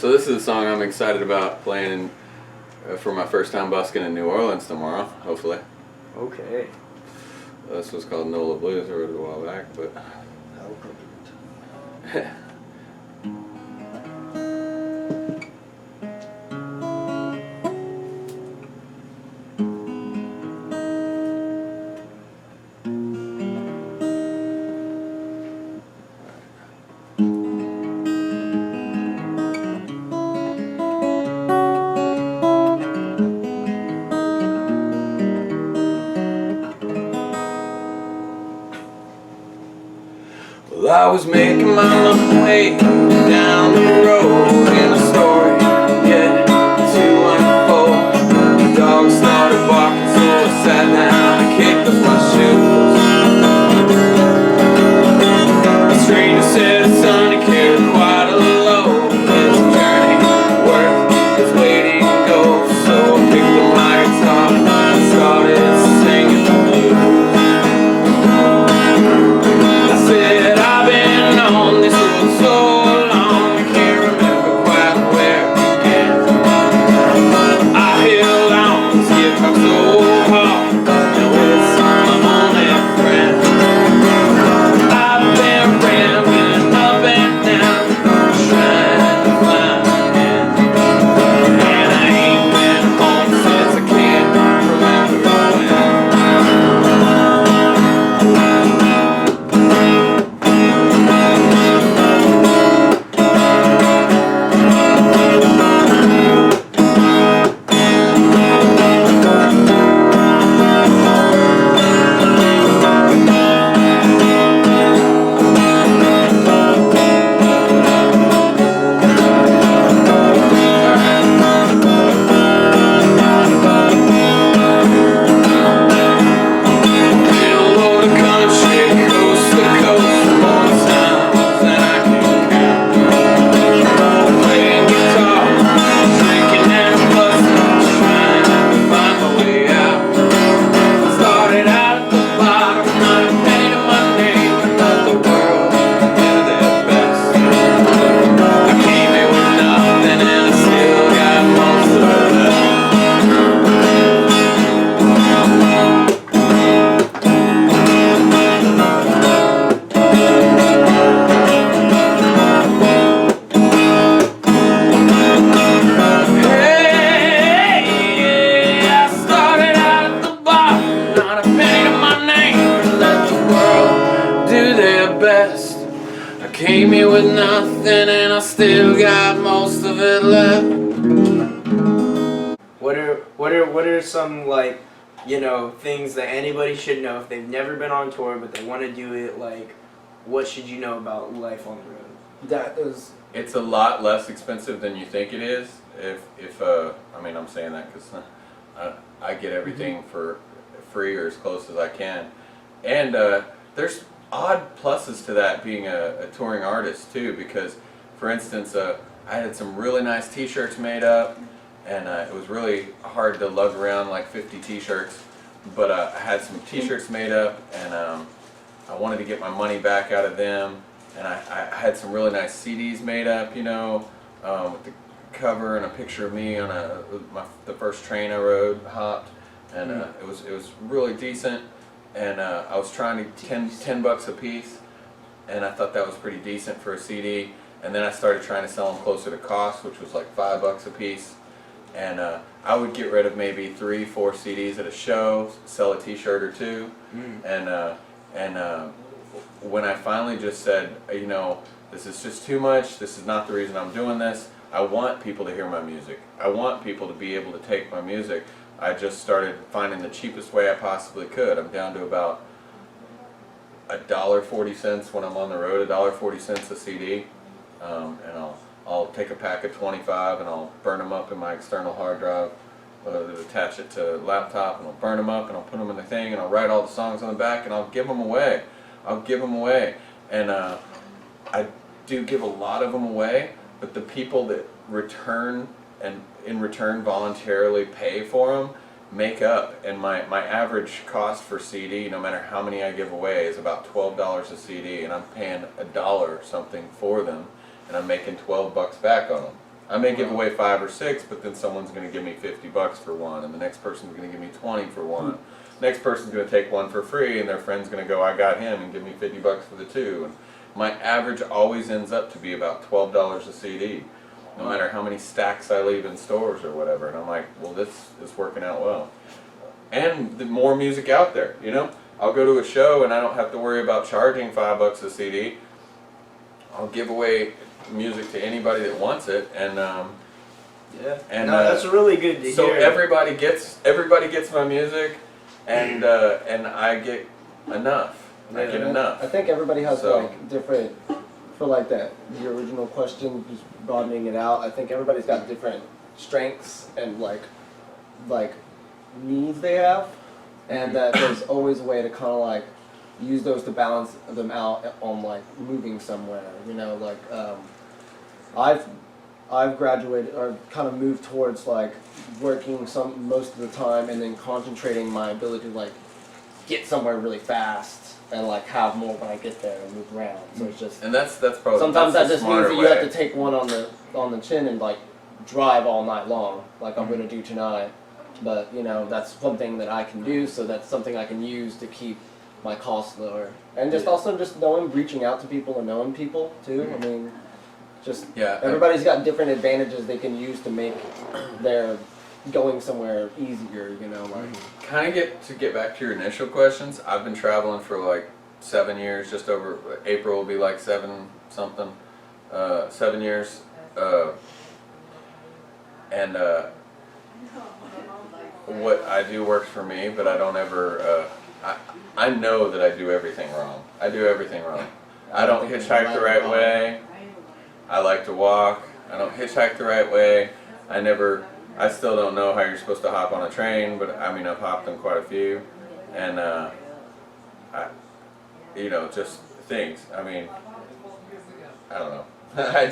So this is a song I'm excited about playing for my first time busking in New Orleans tomorrow, hopefully. Okay. This was called NOLA Blues. I wrote it a while back, but... How appropriate. Well, I was making my way down the road in a story yet to unfold. The dog started barking, so I sat down and kicked off my shoes. A stranger said his son had carried quite a load. His journey worth his waiting go. So I picked up my guitar and started singing the blues. I said, I've been on this road so long, I can't remember quite where again. I held on, this guitar so hard, now it's my only friend. I've been rambling up and down, trying to find an end. And I ain't been home since I can't remember when. Best. I came here with nothing and I still got most of it left. What are some, like, you know, things that anybody should know if they've never been on tour but they want to do it? Like, what should you know about life on the road? It's a lot less expensive than you think it is. I mean, I'm saying that because I get everything for free or as close as I can, and there's odd pluses to that being a touring artist too, because for instance I had some really nice t-shirts made up, and it was really hard to lug around like 50 t-shirts, but I had some t-shirts made up, and I wanted to get my money back out of them, and I had some really nice CDs made up, you know, with the cover and a picture of me on the first train I hopped, and it was really decent. And I was trying to 10 bucks a piece, and I thought that was pretty decent for a CD. And then I started trying to sell them closer to cost, which was like 5 bucks a piece. And I would get rid of maybe 3-4 CDs at a show, sell a T-shirt or two. And when I finally just said, you know, this is just too much. This is not the reason I'm doing this. I want people to hear my music. I want people to be able to take my music. I just started finding the cheapest way I possibly could. I'm down to about $1.40 when I'm on the road, $1.40 a CD, and I'll take a pack of 25 and I'll burn them up in my external hard drive, attach it to a laptop, and I'll burn them up and I'll put them in the thing, and I'll write all the songs on the back, and I'll give them away. And I do give a lot of them away, but the people that return and in return voluntarily pay for them make up, and my average cost for CD, no matter how many I give away, is about $12 a CD, and I'm paying $1 something for them, and I'm making 12 bucks back on them. I may give away 5 or 6, but then someone's going to give me $50 for one, and the next person's going to give me 20 for one. Next person's going to take one for free, and their friend's going to go, I got him, and give me $50 for the 2. And my average always ends up to be about $12 a CD, no matter how many stacks I leave in stores or whatever. And I'm like, well, this is working out well. And the more music out there, you know? I'll go to a show and I don't have to worry about charging $5 a CD. I'll give away music to anybody that wants it, and that's really good to hear. So everybody gets my music, and I get enough. I get enough. I think everybody has like different, for like that, the original question, just broadening it out. I think everybody's got different strengths and like needs they have, and that there's always a way to kind of like use those to balance them out on like moving somewhere. You know, like I've graduated or kind of moved towards like working most of the time and then concentrating my ability to like get somewhere really fast and like have more when I get there and move around. So it's just, and that's probably sometimes that just means that you way. have to take one on the chin and like drive all night long, like I'm gonna do tonight. But you know, that's one thing that I can do, so that's something I can use to keep my costs lower. And just also just reaching out to people and knowing people too. I mean, just everybody's got different advantages they can use to make their going somewhere easier, you know, like. Kind of get back to your initial questions. I've been traveling for like 7 years, just over April will be like 7 years, and what I do works for me, but I don't ever. I know that I do everything wrong. I do everything wrong. I don't hitchhike the right way. I like to walk. I don't hitchhike the right way. I still don't know how you're supposed to hop on a train, but I mean, I've hopped on quite a few, and just things. I mean, I don't know. I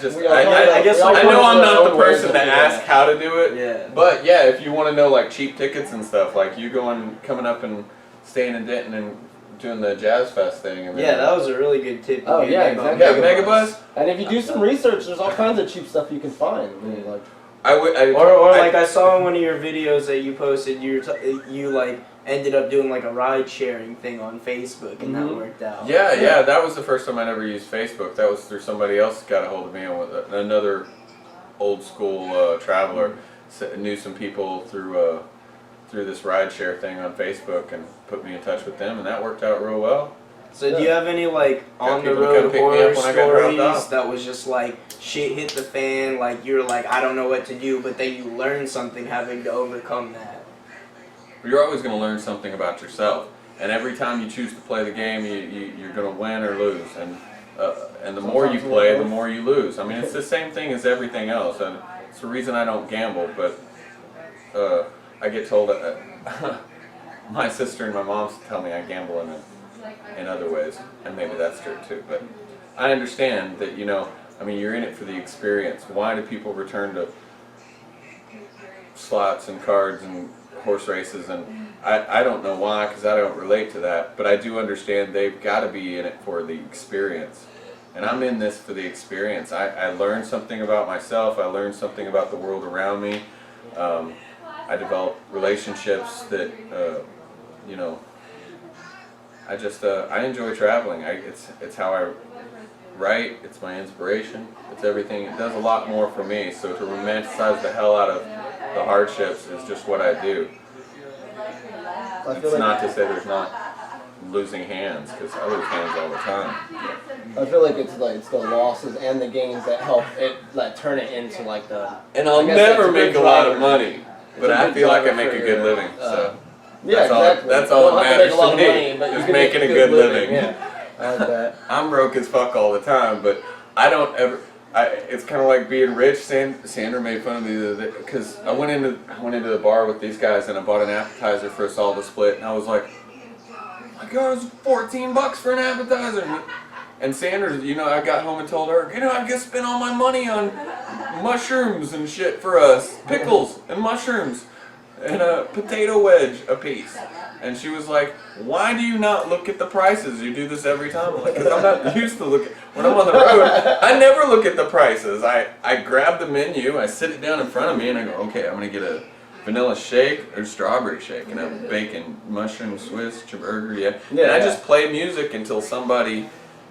know I'm not the person to ask how to do it. Yeah. But yeah, if you want to know like cheap tickets and stuff, like you coming up and staying in Denton and doing the Jazz Fest thing. And that was a really good tip. Oh yeah, exactly. Yeah, Megabus. And if you do some research, there's all kinds of cheap stuff you can find. I mean, like. I saw in one of your videos that you posted, you like ended up doing like a ride sharing thing on Facebook, and that worked out. Yeah, that was the first time I ever used Facebook. That was through somebody else got a hold of me, and with another old school traveler knew some people through this ride share thing on Facebook and put me in touch with them, and that worked out real well. So do you have any like on the road horror stories that was just like shit hit the fan, like you're like, I don't know what to do, but then you learn something having to overcome that? You're always going to learn something about yourself, and every time you choose to play the game, you're going to win or lose, and the more you play, the more you lose. I mean, it's the same thing as everything else, and it's the reason I don't gamble, but I get told that my sister and my mom tell me I gamble in other ways, and maybe that's true too, but I understand that, I mean, you're in it for the experience. Why do people return to slots and cards and horse races? And I don't know why, because I don't relate to that, but I do understand they've got to be in it for the experience. And I'm in this for the experience. I learned something about myself. I learned something about the world around me. I developed relationships that, I enjoy traveling. It's how I write. It's my inspiration. It's everything. It does a lot more for me. So to romanticize the hell out of the hardships is just what I do. It's not to say there's not losing hands, because I lose hands all the time. I feel like it's the losses and the gains that help it, like turn it into like the. And I'll never make a lot of money, but I feel like I make a good living. So. Yeah, exactly. That's all that matters to me, is making a good living. Yeah, I like that. I'm broke as fuck all the time, but I don't ever. It's kind of like being rich. Sandra made fun of me the other day, because I went into the bar with these guys and I bought an appetizer for us all to split, and I was like, oh my God, it was $14 for an appetizer. And Sandra, I got home and told her, I just spent all my money on mushrooms and shit for us, pickles and mushrooms. And a potato wedge a piece. And she was like, why do you not look at the prices? You do this every time. I'm like, because I'm not used to looking. When I'm on the road, I never look at the prices. I grab the menu, I sit it down in front of me, and I go, okay, I'm gonna get a vanilla shake or strawberry shake, and a bacon, mushroom, Swiss, burger, And I just play music until somebody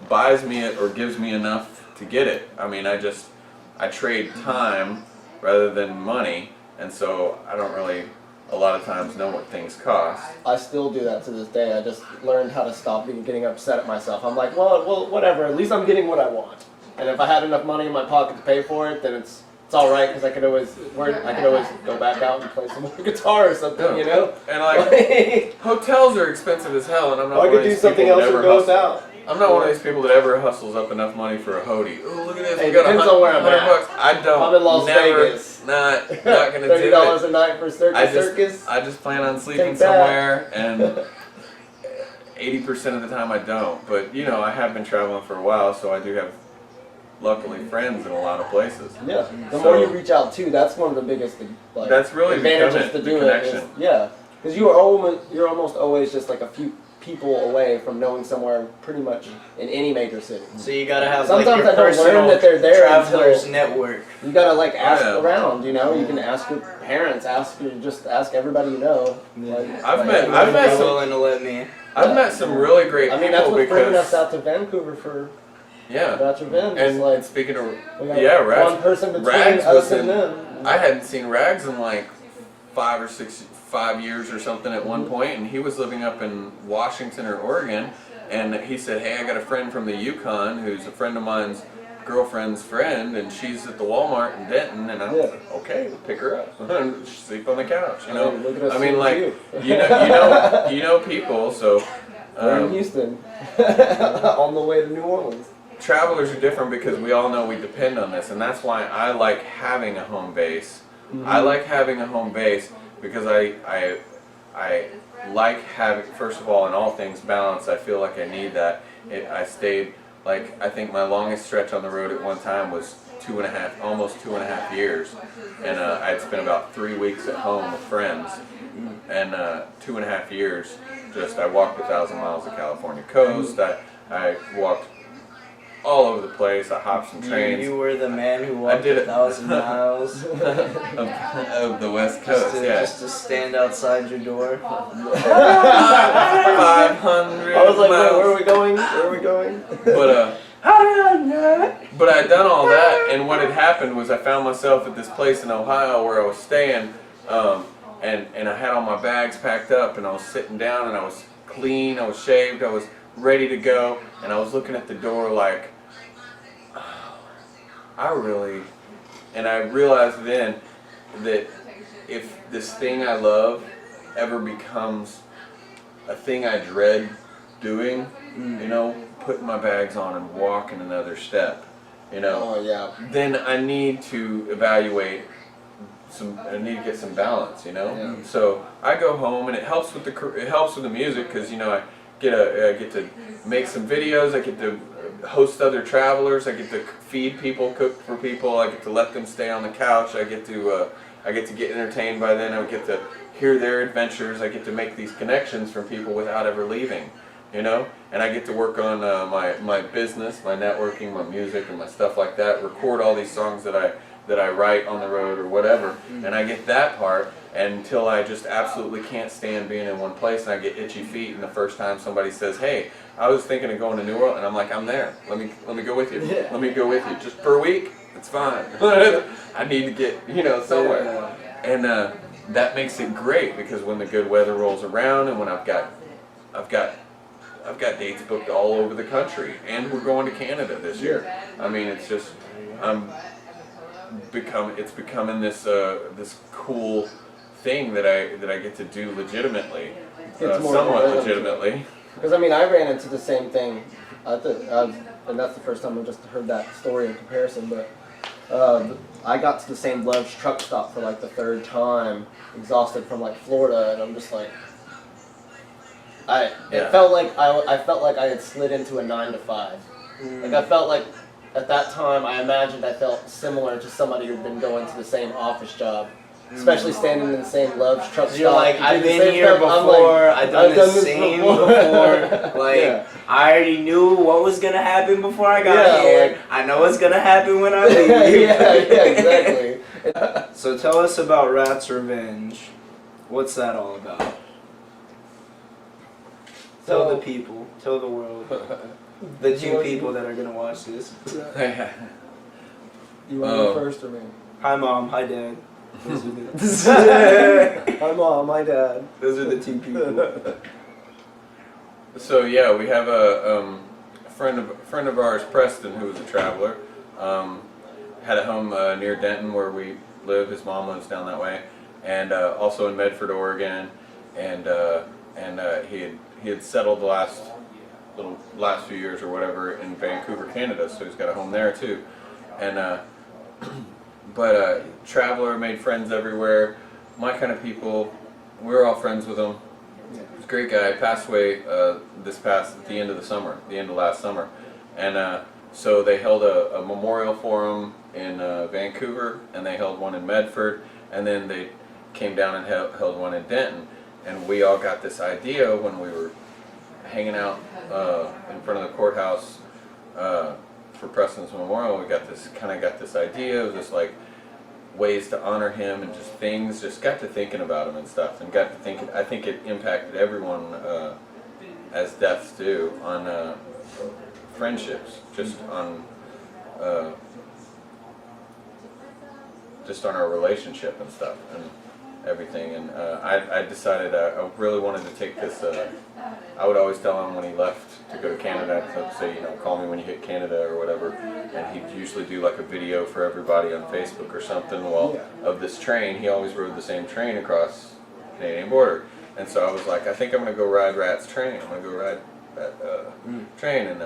buys me it or gives me enough to get it. I mean, I trade time rather than money, and so I don't really, a lot of times, know what things cost. I still do that to this day. I just learned how to stop getting upset at myself. I'm like, well, whatever. At least I'm getting what I want. And if I had enough money in my pocket to pay for it, then it's all right, because I could always go back out and play some more guitar or something, you know. And like hotels are expensive as hell, and I'm not. I could do something else or go out. I'm not one of these people that ever hustles up enough money for a hoodie. Oh, look at this! Hey, We got depends on where I'm at. $100. I don't. I'm in Las Vegas. Not gonna do it. $30 a night for circus. I just plan on sleeping Take that. somewhere, and 80% of the time I don't. But you know, I have been traveling for a while, so I do have, luckily, friends in a lot of places. Yeah. The more you reach out too, that's one of the biggest that's really advantages to do it. Is, because you're almost always just like a few people away from knowing somewhere pretty much in any major city. So you gotta have sometimes like your I don't learn that they're there travelers network. You gotta like ask around, you know. You can ask your parents, ask everybody you know. Like, I've met willing to let me. I've met some really great people. I mean, that's what's bringing us out to Vancouver for. Yeah. Event. And like, speaking of Rags, one person between us and them. I hadn't seen Rags in like 5 years or something at one point, and he was living up in Washington or Oregon, and he said, hey, I got a friend from the Yukon who's a friend of mine's girlfriend's friend, and she's at the Walmart in Denton, and I'm like, okay, pick her up, sleep on the couch, you know. I mean, like, you know people, so. We're in Houston, on the way to New Orleans. Travelers are different because we all know we depend on this, and that's why I like having a home base. I like having a home base because I like having, first of all, in all things, balance. I feel like I need that. I stayed, like, I think my longest stretch on the road at one time was almost 2.5 years, and I'd spent about 3 weeks at home with friends, and 2.5 years. I walked 1,000 miles of California coast. I walked all over the place. I hopped some trains. You were the man who walked 1,000 miles of the West Coast. Just to stand outside your door. 500. I was like, wait, where are we going? Where are we going? But I'd done all that, and what had happened was I found myself at this place in Ohio where I was staying. And I had all my bags packed up, and I was sitting down, and I was clean, I was shaved, I was ready to go, and I was looking at the door like, and I realized then that if this thing I love ever becomes a thing I dread doing, you know, putting my bags on and walking another step, you know, then I need to evaluate. I need to get some balance, you know. Yeah. So I go home, and it helps with the music because, you know, I get to make some videos. I get to host other travelers. I get to feed people, cook for people. I get to let them stay on the couch. I get to get entertained by them. I get to hear their adventures. I get to make these connections from people without ever leaving, you know. And I get to work on my business, my networking, my music, and my stuff like that. Record all these songs that I write on the road or whatever, and I get that part until I just absolutely can't stand being in one place, and I get itchy feet. And the first time somebody says, "Hey, I was thinking of going to New Orleans," and I'm like, "I'm there. Let me go with you. Let me go with you just for a week. It's fine. I need to get somewhere." And that makes it great because when the good weather rolls around, and when I've got dates booked all over the country, and we're going to Canada this year. I mean, it's just it's becoming this cool thing that I get to do legitimately, somewhat legitimately. Because I mean, I ran into the same thing, and that's the first time I just heard that story in comparison. But I got to the same Love's truck stop for like the third time, exhausted from like Florida, and I'm just like, it felt like I felt like I had slid into a 9 to 5. Like I felt like. At that time, I imagined I felt similar to somebody who'd been going to the same office job especially standing in the same Love's truck You're stop. like, You do I've the been same here stuff. I'm before. like, I've done the same before. Like, Yeah. I already knew what was gonna happen before I got Yeah, here. like- I know what's gonna happen when I leave. yeah, exactly. So tell us about Rat's Revenge. What's that all about? Tell the people. Tell the world. The two people that are gonna watch this. You want to go first or me? Hi, Mom. Hi, Dad. Those are the, My mom, my dad. those are the two people. So yeah, we have a friend of ours, Preston, who was a traveler. Had a home near Denton where we live. His mom lives down that way, and also in Medford, Oregon. And he had settled the last few years or whatever in Vancouver, Canada. So he's got a home there too. And but traveler, made friends everywhere. My kind of people. We were all friends with him. He was a great guy. Passed away at the end of last summer, and so they held a memorial for him in Vancouver, and they held one in Medford, and then they came down and held one in Denton, and we all got this idea when we were hanging out in front of the courthouse for Preston's memorial. We got this idea of just like ways to honor him and just things. Just got to thinking about him and stuff, and got to thinking. I think it impacted everyone as deaths do on friendships, just on our relationship and stuff and everything. And I decided I really wanted to take this. I would always tell him when he left to go to Canada to say, call me when you hit Canada or whatever. And he'd usually do like a video for everybody on Facebook or something. Well, of this train, he always rode the same train across the Canadian border. And so I was like, I think I'm going to go ride Rat's train. I'm going to go ride that train. And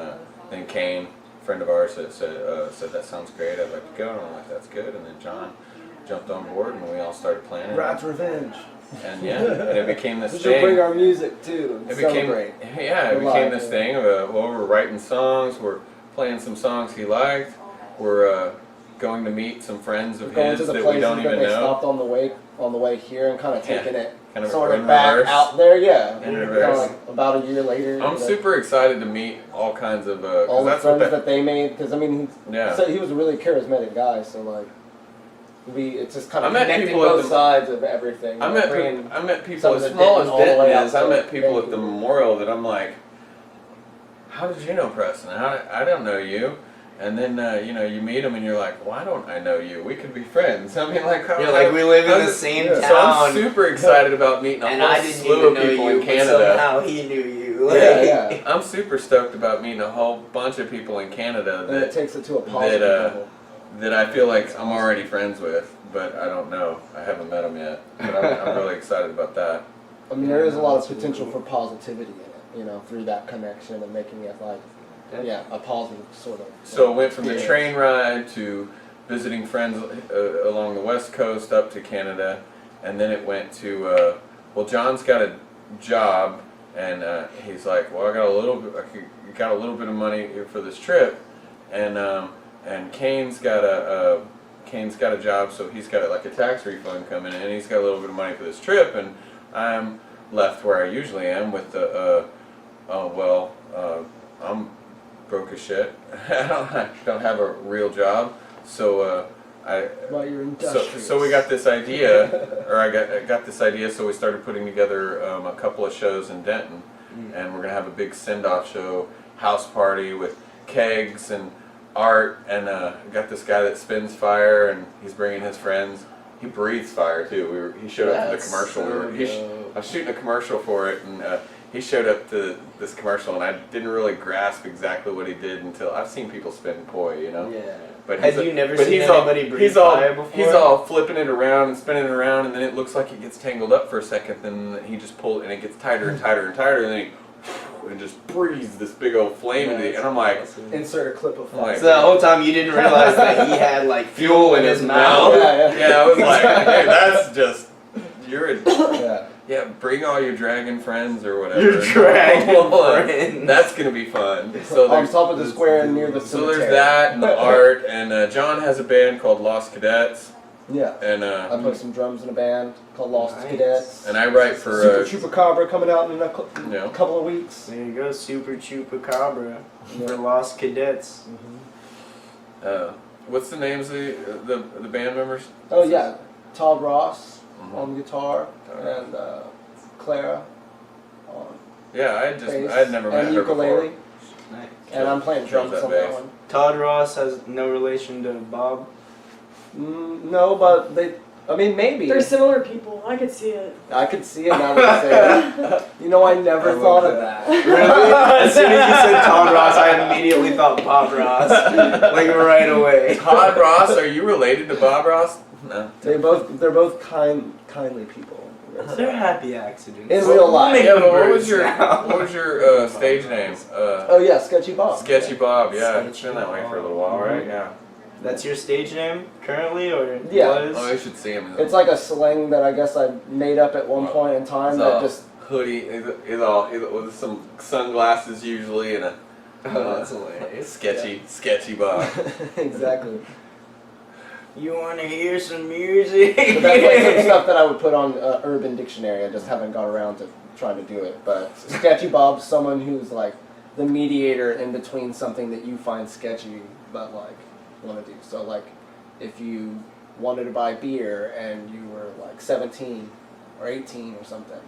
then Kane, a friend of ours, said that sounds great. I'd like to go. And I'm like, that's good. And then John jumped on board and we all started planning. Rat's Revenge. And yeah, and it became this We thing. should bring our music too. It became this Yeah. thing of we're writing songs, we're playing some songs he liked, we're going to meet some friends of Going his to the that we places don't that even they know. stopped on the way here and kind of taking it Kind of sort in of back reverse. out there. Yeah, In kind reverse. of like about a year later. I'm super excited to meet all kinds of all the that's friends what that they made, because I mean, yeah. so he was a really charismatic guy. So like, it's just kind I of met connecting people at both the- sides of everything. I you know, met bringing people some as of the small as Denton all the way Denton is. out I to met people at the Vancouver. memorial that I'm like, how did you know Preston? I don't know you. And then you meet him and you're like, why don't I know you? We could be friends. I mean, like, You're like, we live in the same yeah. town. So I'm super excited about meeting a and whole I didn't slew even of know people you, in but Canada. somehow he knew you. Like, Yeah. I'm super stoked about meeting a whole bunch of people in Canada And it that takes it to a positive level. that I feel like I'm already friends with, but I don't know. I haven't met them yet. But I'm really excited about that. I mean, there is a lot of potential for positivity in it, through that connection and making it like, a positive sort of. So I went from the experience. train ride to visiting friends along the West Coast up to Canada, and then it went to, John's got a job, and he's like, well, I got a little bit of money here for this trip, and Kane's got a job, so he's got like a tax refund coming in, and he's got a little bit of money for this trip, and I'm left where I usually am with the, I'm broke as shit. I don't have a real job, so Well, you're industrious. so we got this idea, or I got this idea, so we started putting together a couple of shows in Denton, and we're gonna have a big send-off show, house party with kegs and art, and got this guy that spins fire, and he's bringing his friends. He breathes fire too. He showed up to the commercial. I was shooting a commercial for it, and he showed up to this commercial, and I didn't really grasp exactly what he did until I've seen people spin poi, Yeah. But Have you never seen anybody breathe fire before? He's all flipping it around and spinning it around, and then it looks like it gets tangled up for a second, then he just pulls, and it gets tighter and tighter and tighter, and then he and just breathes this big old flame into it, and I'm like, Insert a clip of fire. Like- So the whole time you didn't realize that he had like fuel in his mouth. Yeah. I was like, hey, that's just, Yeah. yeah, bring all your dragon friends or whatever. Your dragon friends. That's gonna be fun. So On there's, top of the square near the so cemetery. there's that and the art, and John has a band called Lost Cadets, Yeah. And I play some drums in a band called Lost Nice. Cadets. and I write for Super Chupacabra coming out in a Yeah. couple of weeks. There you go, Super Chupacabra Yeah. for Lost Cadets. what's the names of the band members? Oh yeah, Todd Ross Mhm. on guitar and Clara on Yeah, bass I had never met and her ukulele. before. Nice. And I'm playing Kills drums that on that bass. one. Todd Ross has no relation to Bob. No, but I mean, maybe. They're similar people. I could see it. I could see it now that you say it. You know, I never thought of that. Really? As soon as you said Todd Ross, I immediately thought Bob Ross. Like right away. Todd Ross, are you related to Bob Ross? No. They're both kindly people. They're happy accidents. In real life. Make Yeah, them but what birds was your now. stage name? Oh yeah, Sketchy Bob. Sketchy Bob. Yeah, it's Sketchy been that way Bob. for a little while, right? Yeah. That's your stage name currently, or Yeah. was? Oh, you should see him. It's like a slang that I guess I made up at one point in time that just. Hoodie is all with some sunglasses usually and a Oh, that's hilarious. sketchy Bob. Exactly. You want to hear some music? But that's like some stuff that I would put on Urban Dictionary. I just haven't got around to trying to do it. But Sketchy Bob's someone who's like the mediator in between something that you find sketchy but like want to do. So like if you wanted to buy beer and you were like 17 or 18 or something,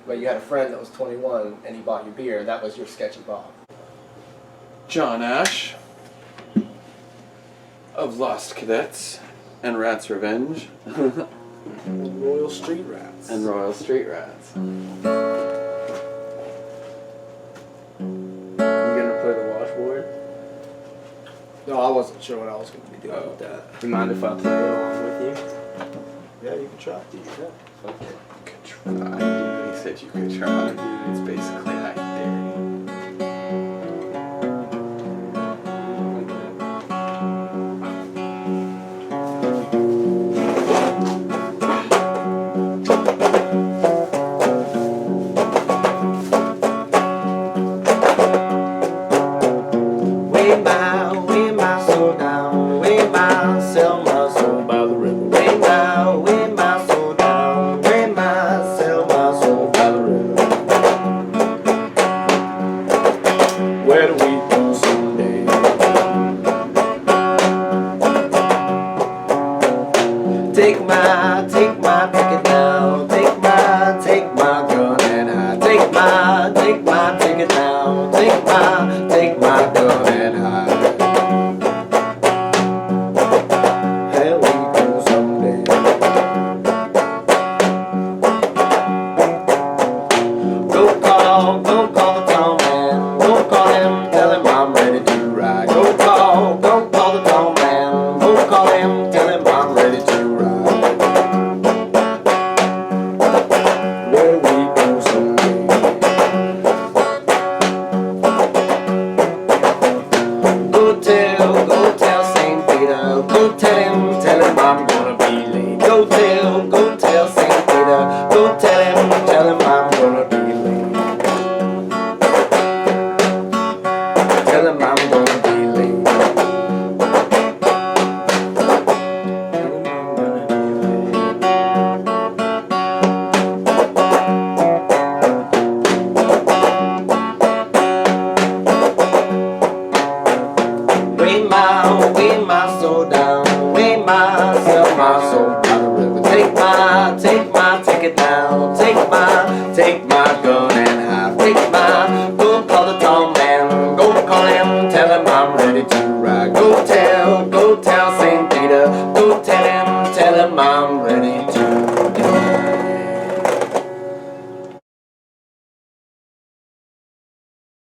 but you had a friend that was 21 and he bought you beer, that was your Sketchy Bob. John Ash of Lost Cadets and Rat's Revenge Royal Street Rats. and Royal Street Rats. You gonna play the washboard? No, I wasn't sure what I was going to be doing Oh. with that. You mind if I play along with you? Yeah, you can try. Okay. Could try. He said you could try. It's basically I dare you. Way my soul down, way my, sell my soul by the river. Way my soul down, way my, sell my soul by the river. Where do we go someday? Take my ticket now. Take my gun and hide. Take my ticket now. Take my gun and hide. Hell, we go someday. Go call the tall man. Go call him, tell him I'm ready to ride. Go call the tall man. Go call him, tell him I'm ready to ride. Where we go someday. Go tell St. Peter. Go tell